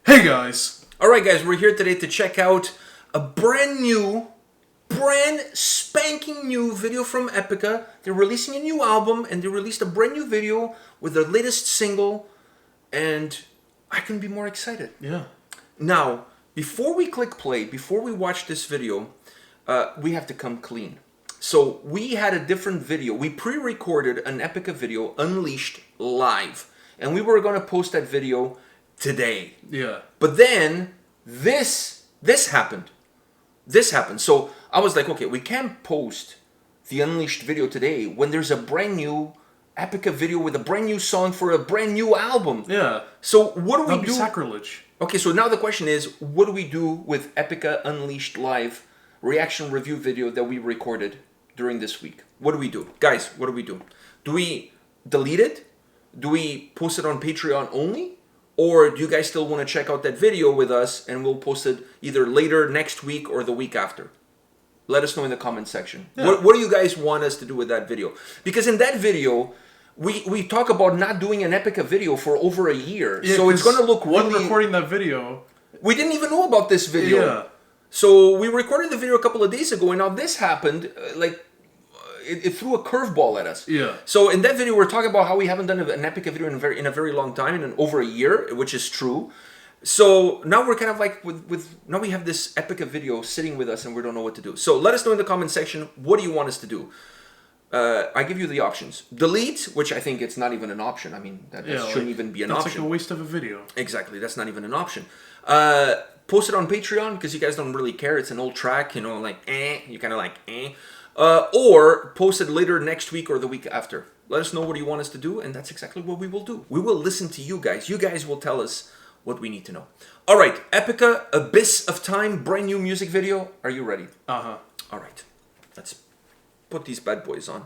Hey guys! Alright guys, we're here today to check out a brand spanking new video from Epica. They're releasing a new album and they released a brand new video with their latest single, and I couldn't be more excited. Yeah. Now, before we click play, before we watch this video, we have to come clean. So we had a different video. We pre-recorded an Epica video, Unleashed, live. And we were going to post that video today. Yeah. But then this happened. This happened. So I was like, okay, we can't post the Unleashed video today when there's a brand new Epica video with a brand new song for a brand new album. Yeah. So what do we That'd do? be sacrilege. Okay, so now the question is, what do we do with Epica Unleashed live reaction review video that we recorded during this week? What do we do? Guys, what do we do? Do we delete it? Do we post it on Patreon only? Or do you guys still want to check out that video with us and we'll post it either later next week or the week after? Let us know in the comment section. Yeah. What do you guys want us to do with that video? Because in that video, we talk about not doing an Epica video for over a year. Yeah, so it's going to look when really... recording that video... We didn't even know about this video. Yeah. So we recorded the video a couple of days ago, and now this happened. It threw a curveball at us. Yeah. So in that video, we're talking about how we haven't done an Epica video in a very long time, in over a year, which is true. So now we're kind of like now we have this Epica video sitting with us, and we don't know what to do. So let us know in the comment section, what do you want us to do? I give you the options. Delete, which I think it's not even an option. I mean, that shouldn't even be an option. That's like a waste of a video. Exactly, that's not even an option. Post it on Patreon because you guys don't really care. It's an old track, you know, like you kind of like or post it later next week or the week after. Let us know what you want us to do, and that's exactly what we will do. We will listen to you guys. You guys will tell us what we need to know. All right, Epica, Abyss of Time, brand new music video. Are you ready? Uh-huh. All right, let's put these bad boys on.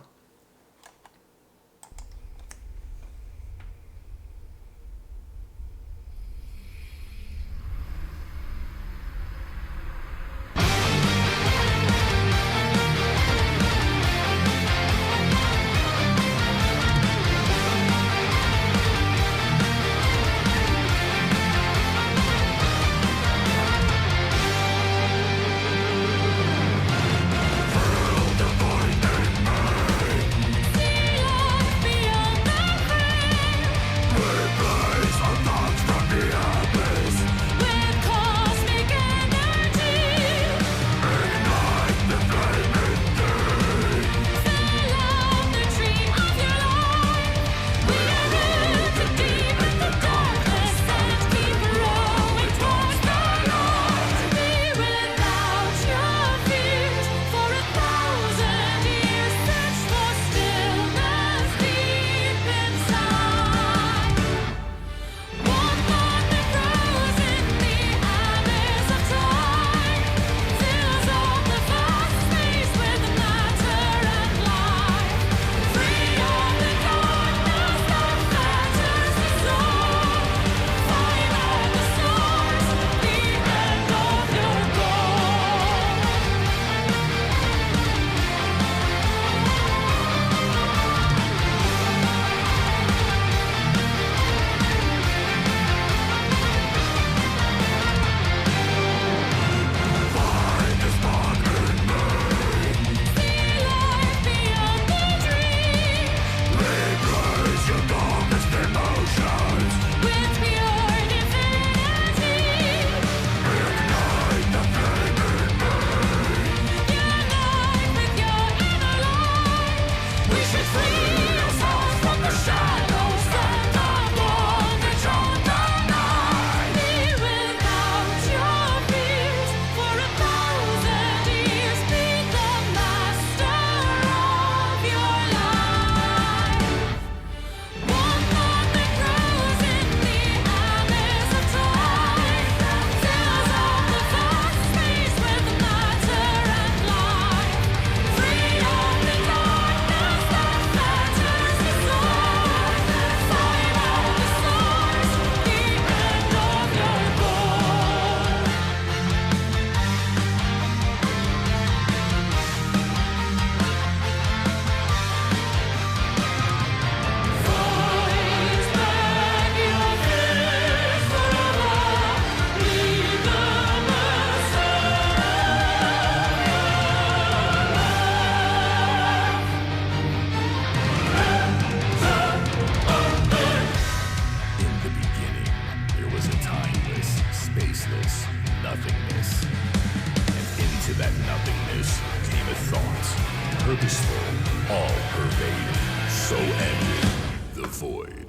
purposeful, all-pervading. So ended the void.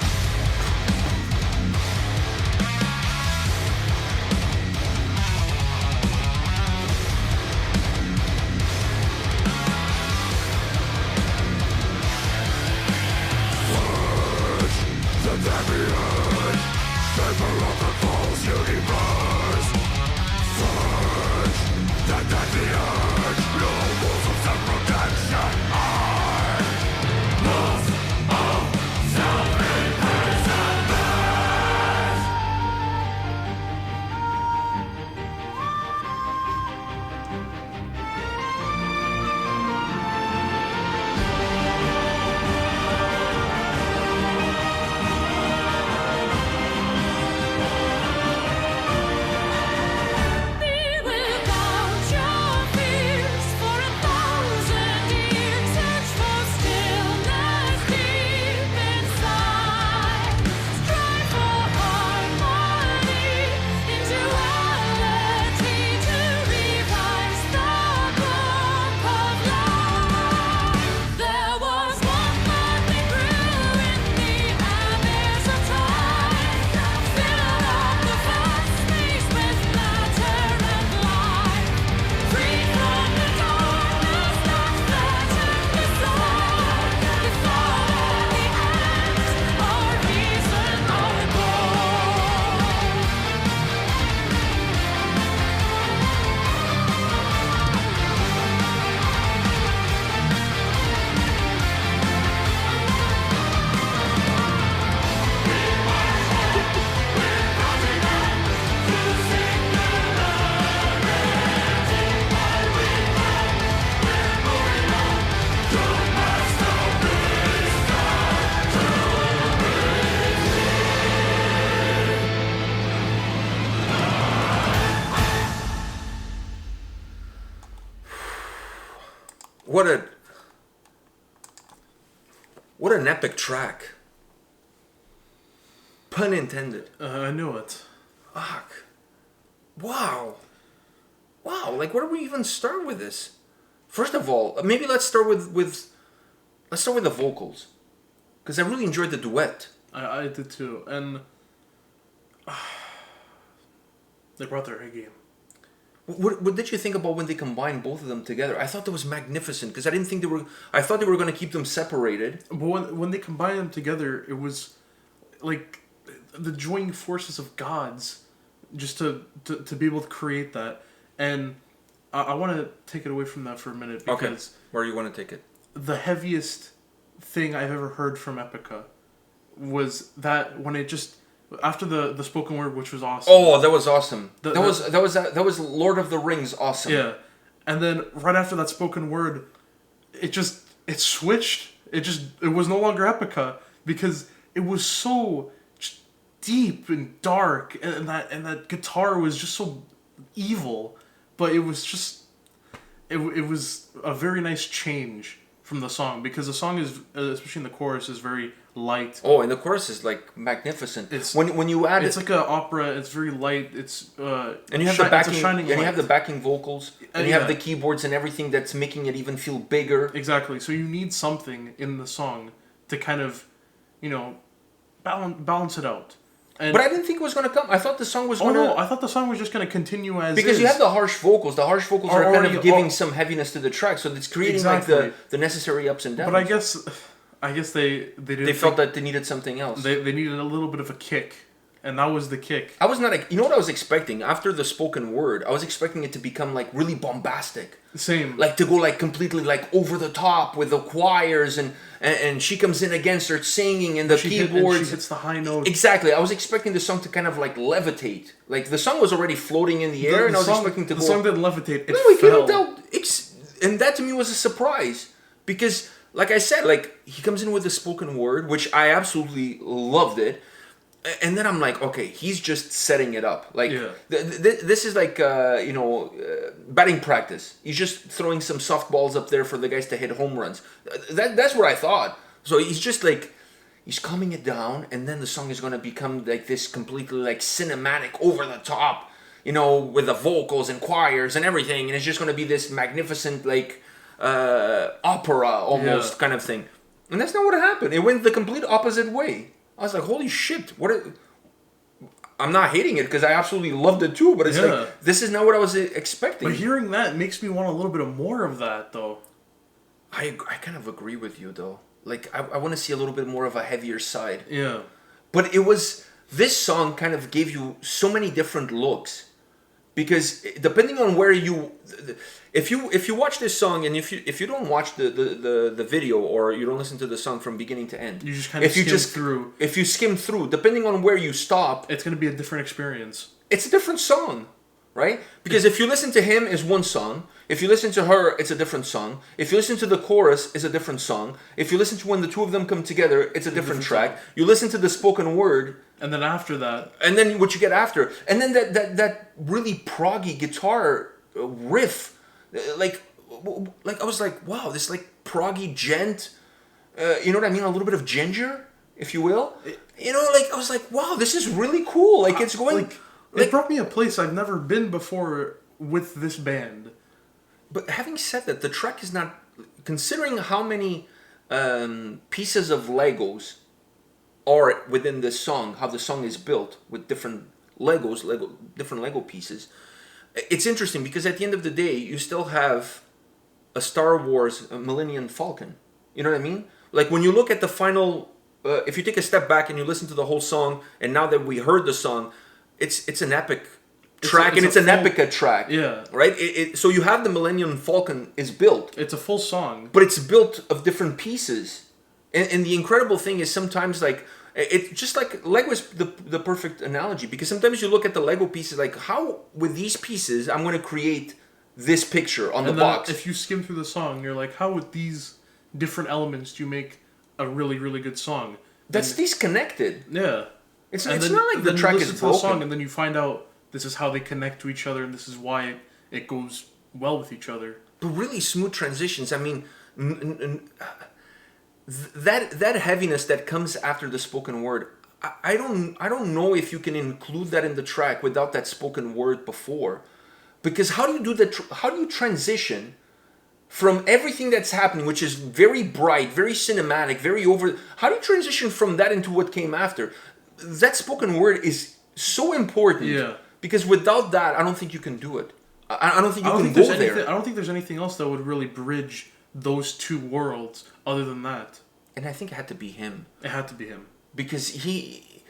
The demiurge, shaper of the false universe. Search the deadly urge, no rules of self-protection. Lost of self-imprisonment. Be without your fears for 1,000 years. Search for stillness deep inside. Strive for harmony in duality to revise the book of life. There was one earthly brew in the abyss of time. Fill up the vast space with matter and light. Free from the darkness that threatened the soul. Before the end, our reason, our goal. What an epic track. Pun intended. I knew it. Fuck. Wow. Like, where do we even start with this? First of all, maybe let's start with the vocals, because I really enjoyed the duet. I did too, and they brought their A game. What did you think about when they combined both of them together? I thought that was magnificent, because I didn't think they were. I thought they were going to keep them separated. But when they combined them together, it was like the joining forces of gods, just to be able to create that. And I want to take it away from that for a minute, Okay. because Where do you want to take it? the heaviest thing I've ever heard from Epica was that when it just after the spoken word, which was awesome. Oh, that was awesome. The- That was Lord of the Rings awesome. Yeah, and then right after that spoken word, it switched. It was no longer Epica, because it was so just deep and dark, and that guitar was just so evil, but it was just it was a very nice change from the song, because the song is, especially in the chorus, is very light. Oh, and the chorus is like magnificent. It's- when you add It's it, like an opera. It's very light. It's and you have the backing, It's a shining and you light. have the backing vocals, and you have yeah. the keyboards and everything that's making it even feel bigger. Exactly. So you need something in the song to kind of, balance it out. And But I didn't think it was going to come. I thought the song was oh going to. no, I thought the song was just going to continue as Because is. you have the harsh vocals. The harsh vocals are kind already- of giving some heaviness to the track, so it's creating like Exactly. the necessary ups and downs. But I guess they didn't. they felt that they needed something else. they needed a little bit of a kick, and that was the kick. I was not. You know what I was expecting after the spoken word? I was expecting it to become like really bombastic, Same. like to go like completely like over the top with the choirs, and she comes in again, starts singing, and the she keyboards. hits the high note. Exactly. I was expecting the song to kind of like levitate. Like the song was already floating in the air, and I was expecting to the go. song didn't levitate. It No, it fell. came down. And that to me was a surprise, because, like I said, like he comes in with the spoken word, which I absolutely loved it, and then I'm like, okay, he's just setting it up. Like Yeah. this is like batting practice. He's just throwing some softballs up there for the guys to hit home runs. That's what I thought. So he's just like. He's calming it down, and then the song is going to become like this completely like cinematic, over the top, with the vocals and choirs and everything, and it's just going to be this magnificent like opera almost Yeah. kind of thing. And that's not what happened. It went the complete opposite way. I was like, holy shit, I'm not hating it because I absolutely loved it too, but it's Yeah. like, this is not what I was expecting. But hearing that makes me want a little bit of more of that, though. I kind of agree with you though. Like, I want to see a little bit more of a heavier side. Yeah. But this song kind of gave you so many different looks. Because depending on where if you watch this song and if you don't watch the video or you don't listen to the song from beginning to end, You just kind of skim through. If you skim through, depending on where you stop, It's going to be a different experience. it's a different song, right? Because if you listen to him, it's one song. If you listen to her, it's a different song. If you listen to the chorus, it's a different song. If you listen to when the two of them come together, it's a different track. song. You listen to the spoken word, And then after that, and then what you get after, and then that really proggy guitar riff, like I was like, wow, this like proggy gent, you know what I mean? A little bit of ginger, if you will. Like I was like, wow, this is really cool. Like it's going, it brought me a place I've never been before with this band. But having said that, the track is not, considering how many pieces of Legos are within this song, how the song is built with different different Lego pieces. It's interesting because at the end of the day, you still have a Star Wars Millennium Falcon. You know what I mean? Like when you look at the final, if you take a step back and you listen to the whole song, and now that we heard the song, it's an epic track, and it's an Epica track. Yeah. Right? So you have the Millennium Falcon is built, It's a full song. but it's built of different pieces. And the incredible thing is sometimes like it's just like Lego is the perfect analogy, because sometimes you look at the Lego pieces like, how with these pieces I'm going to create this picture on the And then box. if you skim through the song, you're like, how with these different elements do you make a really, really good song? That's And- disconnected. Yeah. It's And not then- like the then you track listen is to the song broken. and then you find out this is how they connect to each other and this is why it goes well with each other. But really smooth transitions. I mean, that heaviness that comes after the spoken word, I don't know if you can include that in the track without that spoken word before, because how do you do that? How do you transition from everything that's happening, which is very bright, very cinematic, very over? How do you transition from that into what came after? That spoken word is so important. Yeah. Because without that, I don't think you can do it. I don't think you can there's go anything, there. I don't think there's anything else that would really bridge those two worlds other than that. And I think it had to be him. It had to be him. Because he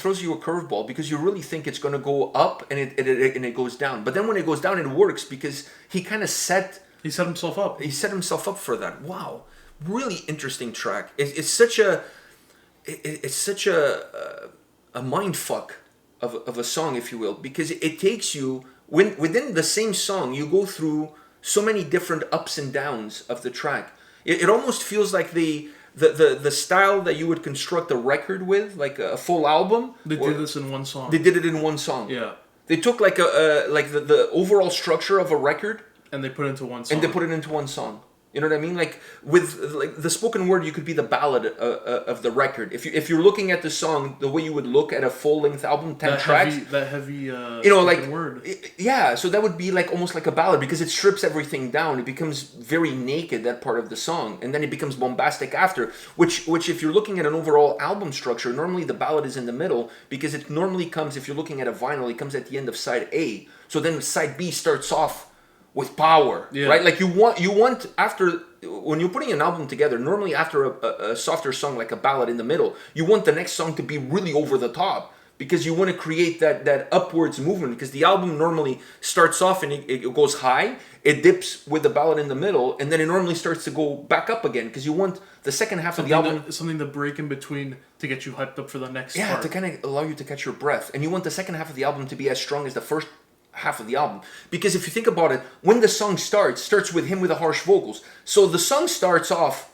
throws you a curveball because you really think it's going to go up and it goes down. But then when it goes down, it works because he kind of set himself up. He set himself up for that. Wow, really interesting track. It's such a mind fuck of a song, if you will, because it takes you within the same song. You go through so many different ups and downs of the track. It almost feels like the style that you would construct a record with, like a full album. They did this in one song. They did it in one song. Yeah. They took like the overall structure of a record And they put it into one song. and they put it into one song. You know what I mean? Like with like the spoken word, you could be the ballad of the record. If you're looking at the song the way you would look at a full length album, 10 tracks. That heavy. You know, like word. yeah. So that would be like almost like a ballad because it strips everything down. It becomes very naked, that part of the song, and then it becomes bombastic after. Which if you're looking at an overall album structure, normally the ballad is in the middle because it normally comes. If you're looking at a vinyl, it comes at the end of side A. So then side B starts off with power, Yeah. right? Like you want after when you're putting an album together, normally after a softer song like a ballad in the middle, you want the next song to be really over the top because you want to create that upwards movement because the album normally starts off and it goes high, it dips with the ballad in the middle, and then it normally starts to go back up again because you want the second half of the album something to break in between to get you hyped up for the next yeah, part. to kind of allow you to catch your breath. And you want the second half of the album to be as strong as the first half of the album. Because if you think about it, when the song starts with him with the harsh vocals. So the song starts off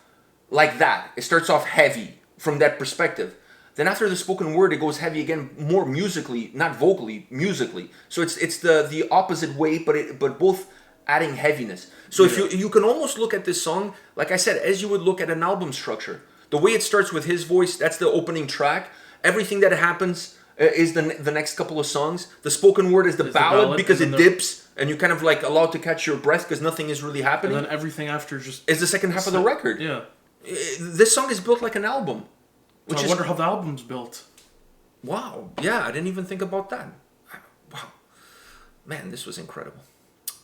like that. It starts off heavy from that perspective. Then after the spoken word, it goes heavy again, more musically, not vocally, musically. So it's the opposite way, but both adding heaviness. So if you can almost look at this song, like I said, as you would look at an album structure. The way it starts with his voice, that's the opening track. Everything that happens is the next couple of songs. The spoken word is the ballad because it and then dips and you're kind of like allowed to catch your breath because nothing is really And happening. then everything after just... It's the second half of the record. Yeah. This song is built like an album. I wonder how the album's built. Wow. Yeah, I didn't even think about that. Wow. Man, this was incredible.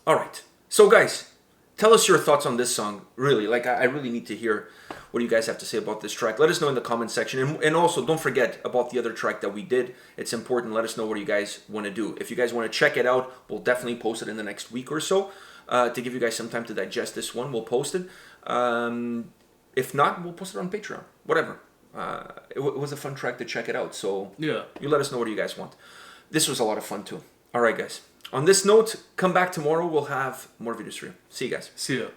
All right. So, guys, tell us your thoughts on this song. Really, like, I really need to hear what you guys have to say about this track. Let us know in the comment section. And also, don't forget about the other track that we did. It's important. Let us know what you guys want to do. If you guys want to check it out, we'll definitely post it in the next week or so. To give you guys some time to digest this one, we'll post it. If not, we'll post it on Patreon. Whatever. It was a fun track to check it out. So Yeah. you let us know what you guys want. This was a lot of fun too. All right, guys. On this note, come back tomorrow. We'll have more videos for you. See you guys. See ya.